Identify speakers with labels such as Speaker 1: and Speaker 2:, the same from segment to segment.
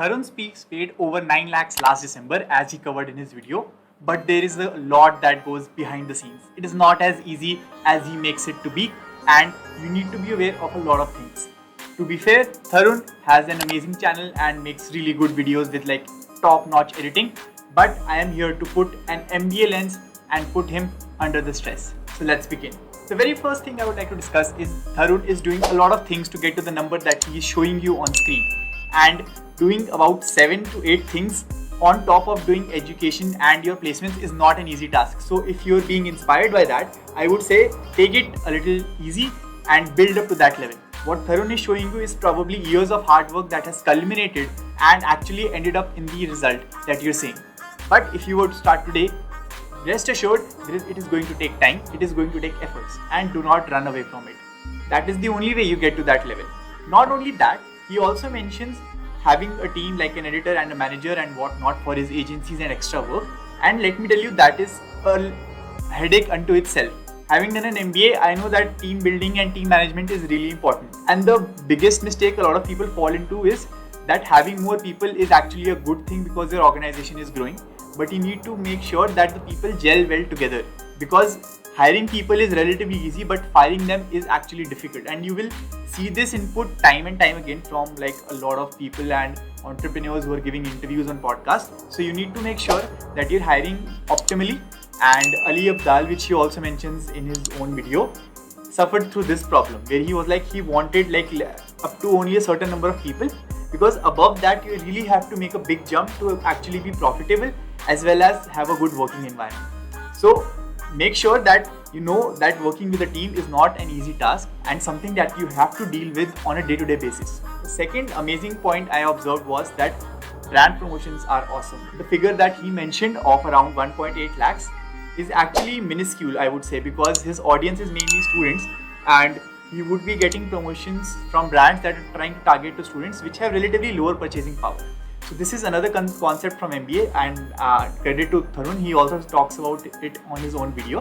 Speaker 1: Tharun Speaks paid over 9 lakhs last December as he covered in his video, but there is a lot that goes behind the scenes. It is not as easy as he makes it to be, and you need to be aware of a lot of things. To be fair, Tharun has an amazing channel and makes really good videos with like top-notch editing, but I am here to put an MBA lens and put him under the stress. So let's begin. The very first thing I would like to discuss is Tharun is doing a lot of things to get to the number that he is showing you on screen, and doing about 7 to 8 things on top of doing education and your placements is not an easy task. So if you're being inspired by that, I would say take it a little easy and build up to that level. What Tharun is showing you is probably years of hard work that has culminated and actually ended up in the result that you're seeing. But if you were to start today, rest assured it is going to take time, it is going to take efforts, and do not run away from it. That is the only way you get to that level. Not only that, he also mentions having a team like an editor and a manager and whatnot for his agencies and extra work. And let me tell you, that is a headache unto itself. Having done an MBA, I know that team building and team management is really important. And the biggest mistake a lot of people fall into is that having more people is actually a good thing because your organization is growing. But you need to make sure that the people gel well together, because hiring people is relatively easy, but firing them is actually difficult. And you will see this input time and time again from like a lot of people and entrepreneurs who are giving interviews on podcasts. So you need to make sure that you're hiring optimally. And Ali Abdal, which he also mentions in his own video, suffered through this problem where he was like, he wanted like up to only a certain number of people, because above that you really have to make a big jump to actually be profitable as well as have a good working environment. So make sure that you know that working with a team is not an easy task and something that you have to deal with on a day-to-day basis. The second amazing point I observed was that brand promotions are awesome. The figure that he mentioned of around 1.8 lakhs is actually minuscule, I would say, because his audience is mainly students and he would be getting promotions from brands that are trying to target to students which have relatively lower purchasing power. So this is another concept from MBA, and credit to Tharun, he also talks about it on his own video.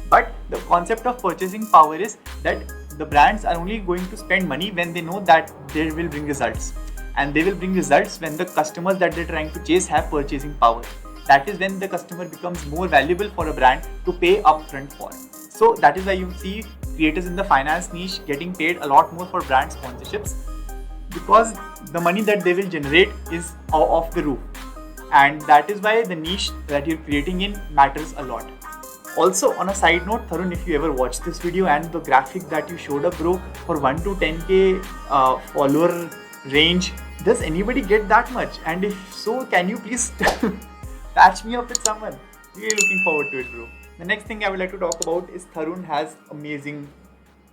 Speaker 1: But the concept of purchasing power is that the brands are only going to spend money when they know that they will bring results. And they will bring results when the customers that they're trying to chase have purchasing power. That is when the customer becomes more valuable for a brand to pay upfront for. So that is why you see creators in the finance niche getting paid a lot more for brand sponsorships, because the money that they will generate is off the roof. And that is why the niche that you're creating in matters a lot. Also, on a side note, Tharun, if you ever watched this video and the graphic that you showed up, bro, for 1 to 10k follower range, does anybody get that much? And if so, can you please patch me up with someone? Really looking forward to it, bro. The next thing I would like to talk about is Tharun has amazing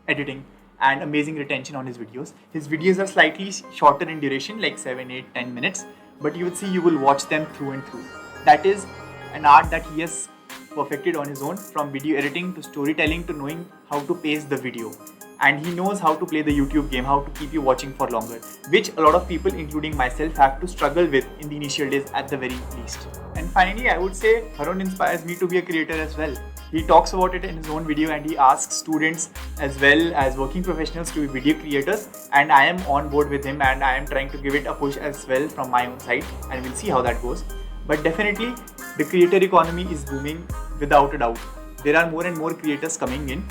Speaker 1: editing and amazing retention on his videos. His videos are slightly shorter in duration, like 7, 8, 10 minutes, but you would see you will watch them through and through. That is an art that he has perfected on his own, from video editing to storytelling to knowing how to pace the video. And he knows how to play the YouTube game, how to keep you watching for longer, which a lot of people, including myself, have to struggle with in the initial days at the very least. And finally, I would say Tharun inspires me to be a creator as well. He talks about it in his own video and he asks students as well as working professionals to be video creators, and I am on board with him and I am trying to give it a push as well from my own side, and we'll see how that goes. But definitely the creator economy is booming without a doubt. There are more and more creators coming in,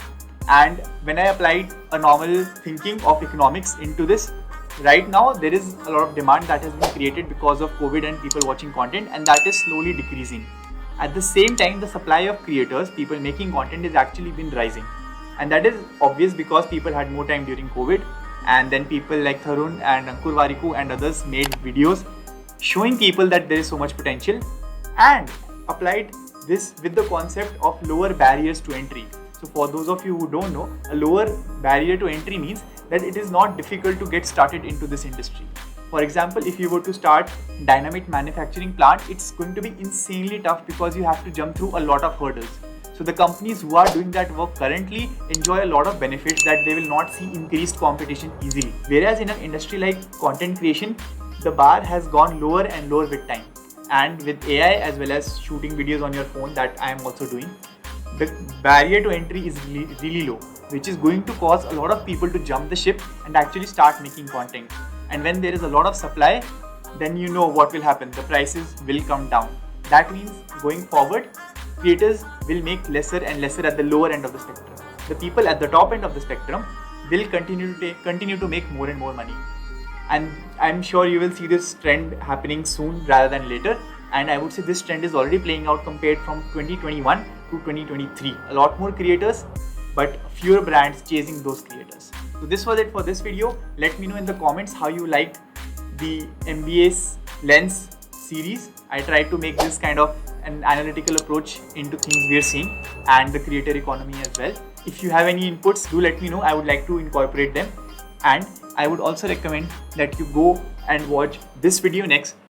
Speaker 1: and when I applied a normal thinking of economics into this, right now there is a lot of demand that has been created because of COVID and people watching content, and that is slowly decreasing. At the same time, the supply of creators, people making content, has actually been rising. And that is obvious because people had more time during COVID, and then people like Tharun and Ankur Wariku and others made videos showing people that there is so much potential, and applied this with the concept of lower barriers to entry. So for those of you who don't know, a lower barrier to entry means that it is not difficult to get started into this industry. For example, if you were to start dynamite manufacturing plant, it's going to be insanely tough because you have to jump through a lot of hurdles. So the companies who are doing that work currently enjoy a lot of benefits that they will not see increased competition easily. Whereas in an industry like content creation, the bar has gone lower and lower with time. And with AI as well as shooting videos on your phone, that I am also doing, the barrier to entry is really low, which is going to cause a lot of people to jump the ship and actually start making content. And when there is a lot of supply, then you know what will happen. The prices will come down. That means going forward, creators will make lesser and lesser at the lower end of the spectrum. The people at the top end of the spectrum will continue to make more and more money. And I'm sure you will see this trend happening soon rather than later. And I would say this trend is already playing out compared from 2021 to 2023. A lot more creators, but fewer brands chasing those creators. So this was it for this video. Let me know in the comments how you liked the MBA's Lens series. I tried to make this kind of an analytical approach into things we are seeing and the creator economy as well. If you have any inputs, do let me know. I would like to incorporate them. And I would also recommend that you go and watch this video next,